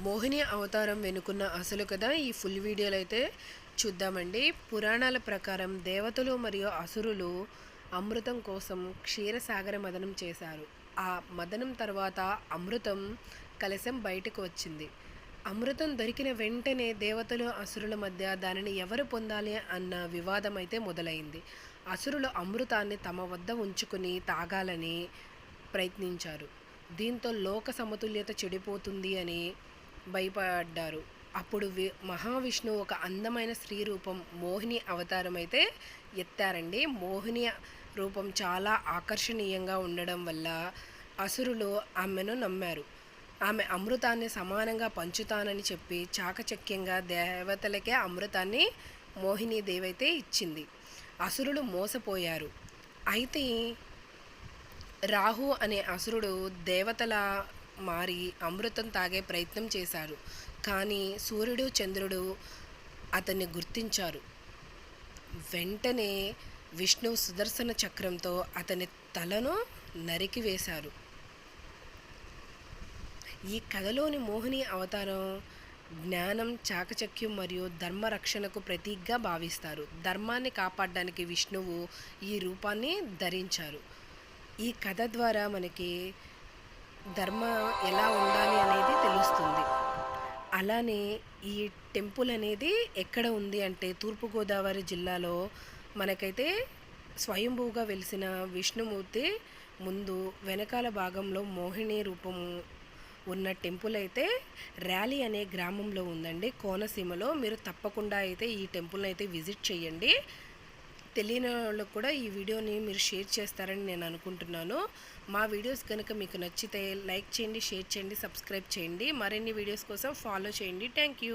మోహిని అవతారం వెనుకున్న అసలు కథ ఈ ఫుల్ వీడియోలో అయితే చూద్దామండి. పురాణాల ప్రకారం దేవతలు మరియు అసురులు అమృతం కోసం క్షీరసాగర మదనం చేశారు. ఆ మదనం తర్వాత అమృతం కలశం బయటకు వచ్చింది. అమృతం దొరికిన వెంటనే దేవతలు అసురుల మధ్య దానిని ఎవరు పొందాలి అన్న వివాదం అయితే మొదలైంది. అసురులు అమృతాన్ని తమ వద్ద ఉంచుకుని తాగాలని ప్రయత్నించారు. దీంతో లోక సమతుల్యత చెడిపోతుంది అని భయపడ్డారు. అప్పుడు మహావిష్ణువు ఒక అందమైన స్త్రీ రూపం మోహిని అవతారం అయితే ఎత్తారండి. మోహిని రూపం చాలా ఆకర్షణీయంగా ఉండడం వల్ల అసురులు ఆమెను నమ్మారు. ఆమె అమృతాన్ని సమానంగా పంచుతానని చెప్పి చాకచక్యంగా దేవతలకే అమృతాన్ని మోహిని దేవైతే ఇచ్చింది. అసురులు మోసపోయారు. అయితే రాహు అనే అసురుడు దేవతల మారి అమృతం తాగే ప్రయత్నం చేశారు. కానీ సూర్యుడు చంద్రుడు అతన్ని గుర్తించారు. వెంటనే విష్ణువు సుదర్శన చక్రంతో అతని తలను నరికివేశారు. ఈ కథలోని మోహిని అవతారం జ్ఞానం, చాకచక్యం మరియు ధర్మరక్షణకు ప్రతీకగా భావిస్తారు. ధర్మాన్ని కాపాడడానికి విష్ణువు ఈ రూపాన్ని ధరించారు. ఈ కథ ద్వారా మనకి ధర్మం ఎలా ఉండాలి అనేది తెలుస్తుంది. అలానే ఈ టెంపుల్ అనేది ఎక్కడ ఉంది అంటే తూర్పుగోదావరి జిల్లాలో మనకైతే స్వయంభూగా వెలిసిన విష్ణుమూర్తి ముందు వెనకాల భాగంలో మోహిని రూపం ఉన్న టెంపుల్ అయితే ర్యాలీ అనే గ్రామంలో ఉందండి, కోనసీమలో. మీరు తప్పకుండా అయితే ఈ టెంపుల్ని అయితే విజిట్ చేయండి. తెలియని వాళ్ళకు కూడా ఈ వీడియోని మీరు షేర్ చేస్తారని నేను అనుకుంటున్నాను. మా వీడియోస్ కనుక మీకు నచ్చితే లైక్ చేయండి, షేర్ చేయండి, సబ్స్క్రైబ్ చేయండి. మరిన్ని వీడియోస్ కోసం ఫాలో చేయండి. Thank you.